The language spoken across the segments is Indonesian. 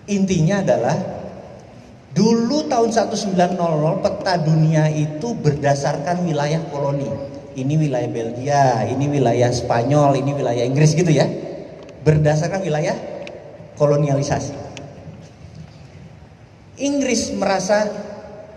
Intinya adalah dulu tahun 1900 peta dunia itu berdasarkan wilayah koloni. Ini wilayah Belgia, ini wilayah Spanyol, ini wilayah Inggris gitu ya. Berdasarkan wilayah kolonialisasi. Inggris merasa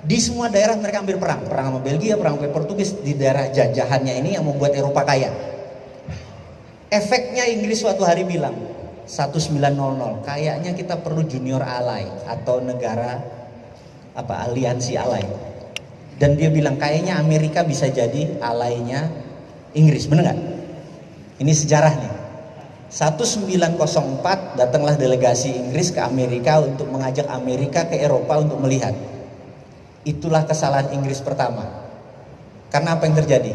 di semua daerah mereka ambil perang sama Belgia, perang sama Portugis di daerah jajahannya ini yang membuat Eropa kaya. Efeknya Inggris suatu hari bilang 1900 kayaknya kita perlu junior ally atau negara aliansi ally. Dan dia bilang kayaknya Amerika bisa jadi alainya Inggris, bener nggak? Ini sejarahnya. 1904 datanglah delegasi Inggris ke Amerika untuk mengajak Amerika ke Eropa untuk melihat. Itulah kesalahan Inggris pertama. Karena apa yang terjadi?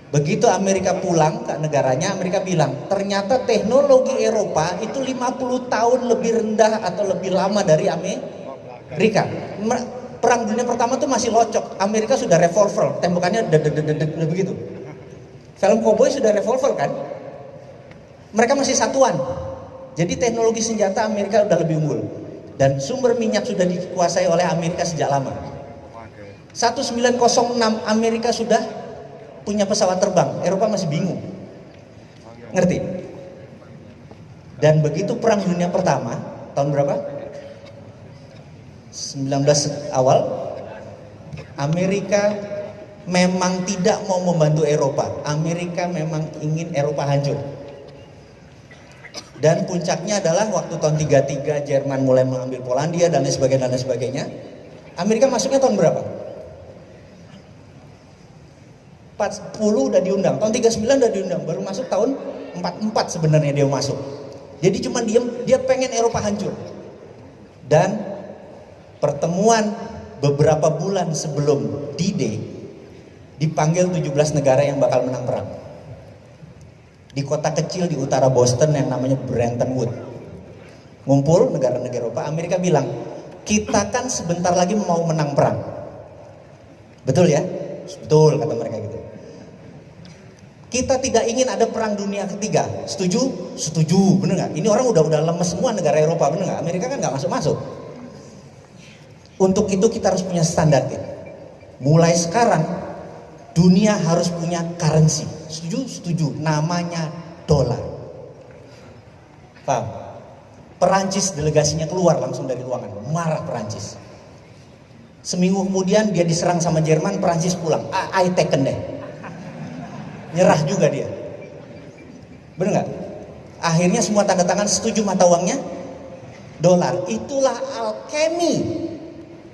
Begitu Amerika pulang ke negaranya, Amerika bilang ternyata teknologi Eropa itu 50 tahun lebih rendah atau lebih lama dari Amerika. Perang dunia pertama tuh masih locok. Amerika sudah revolver, tembakannya udah begitu. Film koboi sudah revolver kan? Mereka masih satuan. Jadi teknologi senjata Amerika udah lebih unggul. Dan sumber minyak sudah dikuasai oleh Amerika sejak lama. 1906 Amerika sudah punya pesawat terbang. Eropa masih bingung. Ngerti? Dan begitu perang dunia pertama, tahun berapa? 19 awal, Amerika memang tidak mau membantu Eropa. Amerika memang ingin Eropa hancur. Dan puncaknya adalah waktu tahun 33 Jerman mulai mengambil Polandia dan lain sebagainya. Amerika masuknya tahun berapa? 40 udah diundang, tahun 39 udah diundang, baru masuk tahun 44 sebenarnya dia masuk. Jadi cuma diem, dia pengen Eropa hancur. Dan pertemuan beberapa bulan sebelum D-Day dipanggil 17 negara yang bakal menang perang. Di kota kecil di utara Boston yang namanya Bretton Woods. Ngumpul negara-negara Eropa, Amerika bilang, kita kan sebentar lagi mau menang perang. Betul ya? Betul kata mereka gitu. Kita tidak ingin ada perang dunia ketiga. Setuju? Setuju, bener nggak? Ini orang udah lemes semua negara Eropa, bener nggak? Amerika kan nggak masuk-masuk. Untuk itu kita harus punya standar. Mulai sekarang dunia harus punya currency. Setuju? Setuju. Namanya dolar. Paham? Perancis delegasinya keluar langsung dari ruangan. Marah Perancis. Seminggu kemudian dia diserang sama Jerman, Perancis pulang. I taken deh. Nyerah juga dia. Bener nggak? Akhirnya semua tanda tangan setuju mata uangnya dolar. Itulah alkemi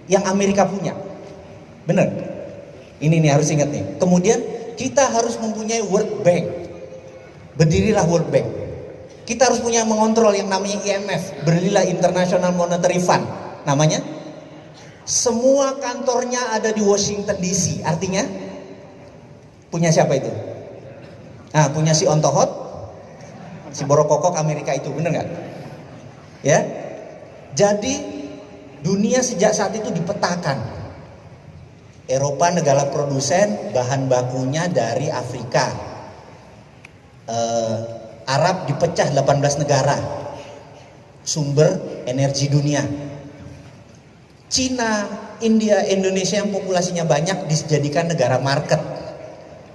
yang Amerika punya. Bener? Ini nih harus ingat nih. Kemudian kita harus mempunyai World Bank. Berdirilah World Bank. Kita harus punya mengontrol yang namanya IMF. Berdirilah International Monetary Fund. Namanya. Semua kantornya ada di Washington DC. Artinya punya siapa itu? Nah, punya si Ontohot, si Borokokok Amerika itu, bener nggak? Ya. Jadi dunia sejak saat itu dipetakan. Eropa negara produsen, bahan bakunya dari Afrika. Arab dipecah 18 negara. Sumber energi dunia. Cina, India, Indonesia yang populasinya banyak dijadikan negara market.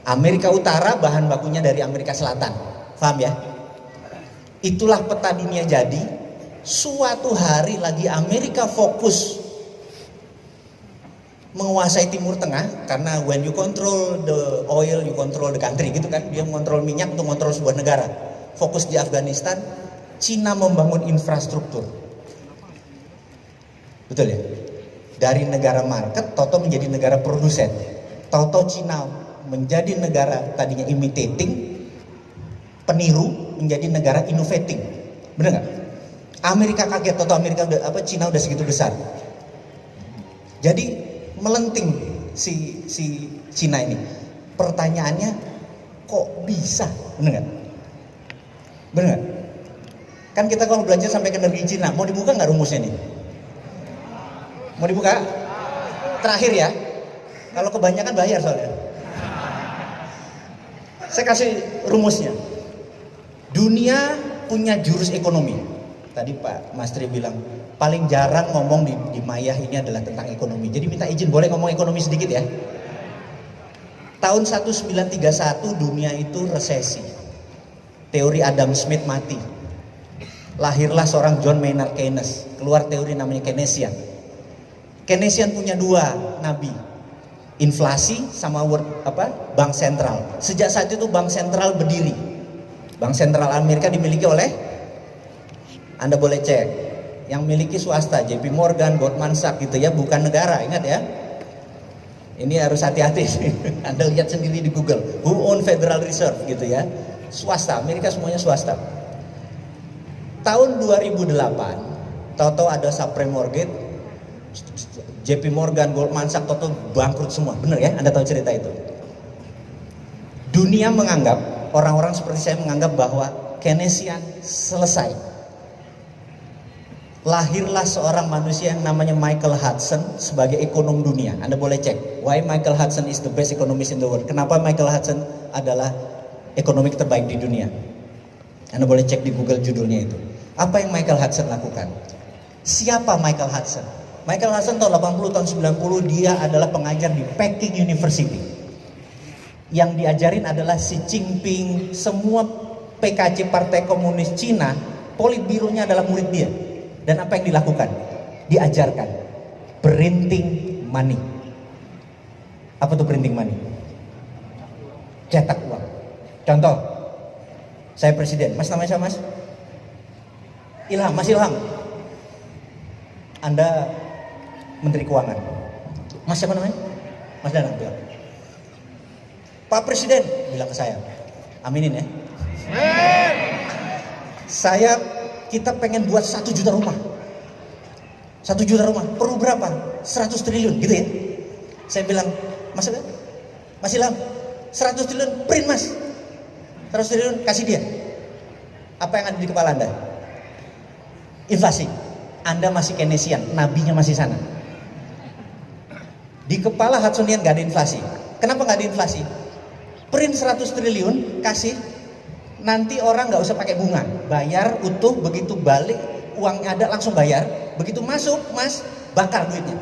Amerika Utara bahan bakunya dari Amerika Selatan. Paham ya? Itulah peta dunia jadi. Suatu hari lagi Amerika fokus menguasai Timur Tengah, karena when you control the oil, you control the country gitu kan. Dia mengontrol minyak untuk mengontrol sebuah negara. Fokus di Afghanistan, Cina membangun infrastruktur. Betul ya? Dari negara market, toto menjadi negara produsen. Toto Cina menjadi negara tadinya imitating, peniru, menjadi negara innovating. Bener nggak? Amerika kaget, toto Amerika udah Cina udah segitu besar. Jadi melenting si Cina ini. Pertanyaannya, kok bisa? Bener nggak? Bener nggak? Kan kita kalau belajar sampai ke negeri Cina, mau dibuka nggak rumusnya nih? Mau dibuka? Terakhir ya. Kalau kebanyakan bayar soalnya. Saya kasih rumusnya. Dunia punya jurus ekonomi. Tadi Pak Mas Tri bilang paling jarang ngomong di Mayah ini adalah tentang ekonomi. Jadi minta izin boleh ngomong ekonomi sedikit ya. Tahun 1931 dunia itu resesi. Teori Adam Smith mati. Lahirlah seorang John Maynard Keynes, keluar teori namanya Keynesian. Keynesian punya dua nabi, inflasi sama bank sentral. Sejak saat itu bank sentral berdiri. Bank sentral Amerika dimiliki oleh, Anda boleh cek, yang miliki swasta, JP Morgan, Goldman Sachs gitu ya, bukan negara, ingat ya. Ini harus hati-hati. Anda lihat sendiri di Google, who own Federal Reserve gitu ya. Swasta, Amerika semuanya swasta. Tahun 2008, tahu-tahu ada subprime mortgage, JP Morgan, Goldman Sachs, tahu-tahu bangkrut semua. Bener ya, Anda tahu cerita itu. Dunia menganggap, orang-orang seperti saya menganggap bahwa Keynesian selesai. Lahirlah seorang manusia yang namanya Michael Hudson sebagai ekonom dunia. Anda boleh cek, why Michael Hudson is the best economist in the world. Kenapa Michael Hudson adalah ekonomi terbaik di dunia. Anda boleh cek di Google judulnya itu. Apa yang Michael Hudson lakukan? Siapa Michael Hudson? Michael Hudson tahun 80, tahun 90 dia adalah pengajar di Peking University. Yang diajarin adalah Xi Jinping, semua PKC Partai Komunis Cina, politbironya adalah murid dia. Dan apa yang dilakukan? Diajarkan printing money. Apa tuh printing money? Cetak uang. Contoh, saya presiden, Mas namanya siapa Mas? Ilham, Mas Ilham. Anda Menteri Keuangan. Mas siapa namanya? Mas Danang bilang. Pak Presiden bilang ke saya, aminin ya. Kita pengen buat 1 juta rumah. 1 juta rumah, perlu berapa? 100 triliun gitu ya. Saya bilang, Mas Ilham, 100 triliun print Mas. 100 triliun kasih dia. Apa yang ada di kepala Anda? Inflasi. Anda masih Keynesian, nabinya masih sana. Di kepala Hudsonian gak ada inflasi. Kenapa gak ada inflasi? Print 100 triliun, kasih. Nanti orang gak usah pakai bunga. Bayar utuh, begitu balik, uangnya ada langsung bayar. Begitu masuk, Mas, bakar duitnya.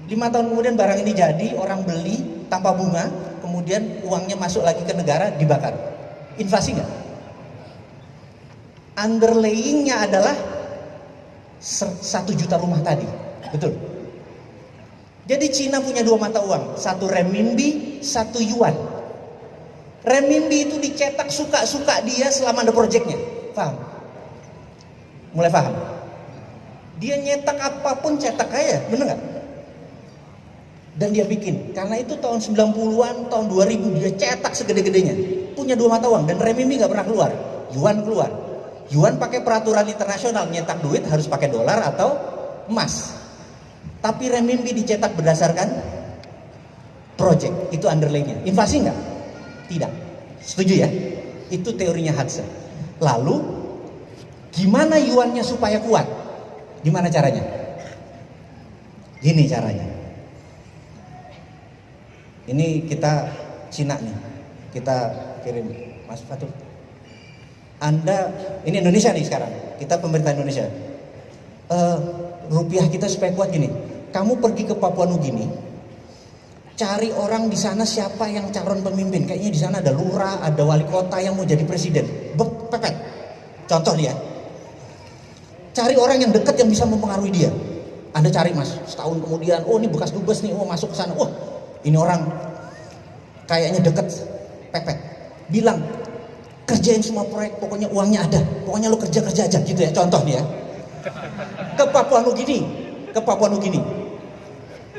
5 tahun kemudian barang ini jadi, orang beli tanpa bunga, kemudian uangnya masuk lagi ke negara, dibakar. Inflasi gak? Underlayingnya adalah 1 juta rumah tadi. Betul. Jadi Cina punya 2 mata uang, satu renminbi, satu yuan. Renminbi itu dicetak suka-suka dia selama ada proyeknya. Paham? Mulai paham? Dia nyetak apapun cetak kaya, bener gak? Dan dia bikin, karena itu tahun 90-an, tahun 2000 dia cetak segede-gedenya. Punya 2 mata uang dan renminbi gak pernah keluar. Yuan keluar. Yuan pakai peraturan internasional, nyetak duit harus pakai dolar atau emas. Tapi renminbi dicetak berdasarkan project, itu underlaynya. Inflasi enggak? Tidak. Setuju ya? Itu teorinya Hudson. Lalu gimana yuannya supaya kuat? Gimana caranya? Gini caranya. Ini kita Cina nih. Kita kirim Mas Fatul. Anda, ini Indonesia nih sekarang, kita pemerintah Indonesia. Rupiah kita supaya kuat gini. Kamu pergi ke Papua Nugini, cari orang di sana siapa yang calon pemimpin. Kayaknya di sana ada lurah, ada wali kota yang mau jadi presiden. Pepet. Contoh dia. Cari orang yang dekat yang bisa mempengaruhi dia. Anda cari Mas, setahun kemudian, oh ini bekas dubes nih, oh masuk ke sana. Wah, ini orang kayaknya deket, pepet. Bilang, kerjain semua proyek, pokoknya uangnya ada, pokoknya lo kerja aja gitu ya, contoh nih ya. Ke Papua Nugini,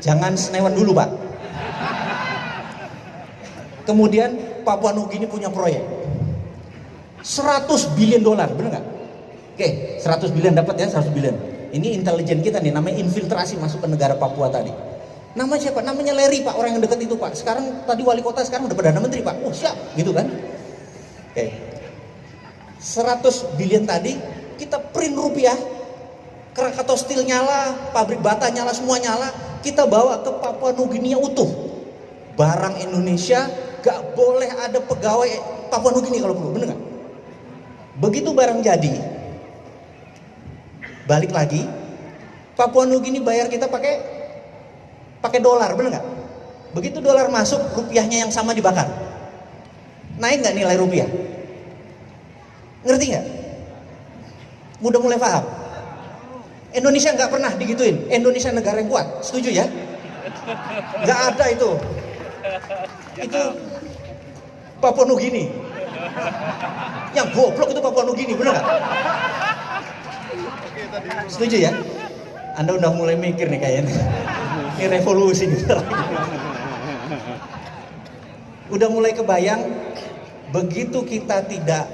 jangan senewan dulu Pak. Kemudian Papua Nugini punya proyek 100 billion dolar, bener nggak? Oke, 100 billion dapat ya, 100 billion. Ini intelijen kita nih, namanya infiltrasi masuk ke negara Papua tadi. Nama siapa? Namanya Larry Pak, orang yang dekat itu Pak. Sekarang tadi wali kota, sekarang udah Perdana Menteri Pak. Oh siap, gitu kan? Oke, 100 billion tadi kita print rupiah, Krakatau Steel nyala, pabrik bata nyala, semua nyala. Kita bawa ke Papua Nugini utuh. Barang Indonesia gak boleh ada pegawai Papua Nugini kalau perlu, bener gak? Begitu barang jadi, Balik lagi, Papua Nugini bayar kita pakai dolar, bener nggak? Begitu dolar masuk, rupiahnya yang sama dibakar. Naik nggak nilai rupiah? Ngerti nggak? Udah mulai paham? Indonesia nggak pernah digituin. Indonesia negara yang kuat, setuju ya? Nggak ada itu. Itu Papua Nugini. Yang goblok itu Papua Nugini, bener nggak? Setuju ya? Anda udah mulai mikir nih kayaknya. Ini revolusi nih. Udah mulai kebayang, begitu kita tidak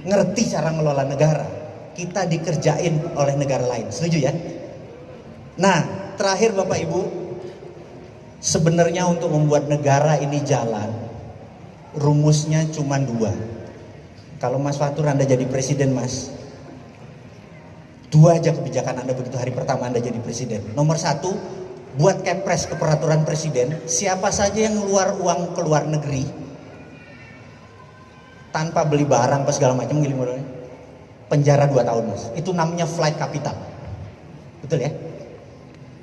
ngerti cara ngelola negara, kita dikerjain oleh negara lain. Setuju ya? Nah, terakhir Bapak Ibu, sebenarnya untuk membuat negara ini jalan, rumusnya cuma 2. Kalau Mas Fatur Anda jadi presiden, Mas, 2 aja kebijakan Anda begitu hari pertama Anda jadi presiden. Nomor 1, buat kepres ke peraturan presiden, siapa saja yang ngeluar uang ke luar negeri tanpa beli barang apa segala macam, penjara 2 tahun, Mas. Itu namanya flight capital. Betul ya?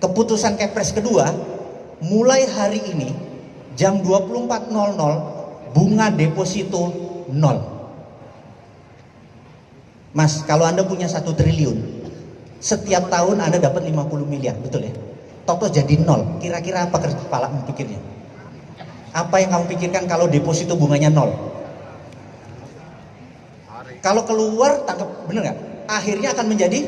Keputusan kepres kedua, mulai hari ini jam 24.00 bunga deposito 0. Mas, kalau Anda punya 1 triliun, setiap tahun Anda dapat 50 miliar, betul ya? Toto jadi 0. Kira-kira apa kepala pikirnya? Apa yang kamu pikirkan kalau deposito bunganya 0? Kalau keluar, tangkap, bener nggak? Akhirnya akan menjadi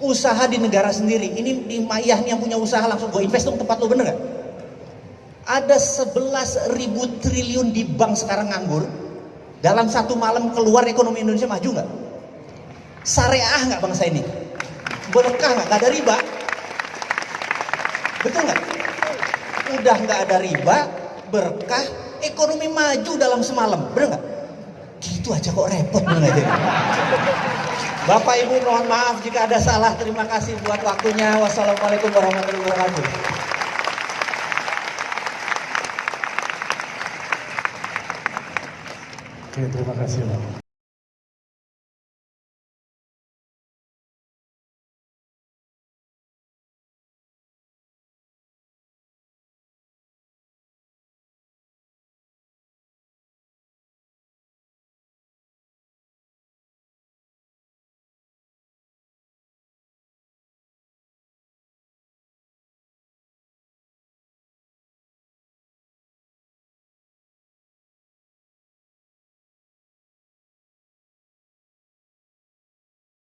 usaha di negara sendiri. Ini di Mayah nih yang punya usaha, langsung gue invest dong tempat lo, bener nggak? Ada 11.000 triliun di bank sekarang nganggur. Dalam 1 malam keluar, ekonomi Indonesia maju nggak? Syariah nggak bangsa ini? Berkah nggak? Nggak ada riba. Betul nggak? Udah nggak ada riba, berkah, ekonomi maju dalam semalam, bener nggak? Gitu aja kok repot, bener aja. Bapak Ibu mohon maaf jika ada salah. Terima kasih buat waktunya. Wassalamualaikum warahmatullahi wabarakatuh. Oke, terima kasih Pak.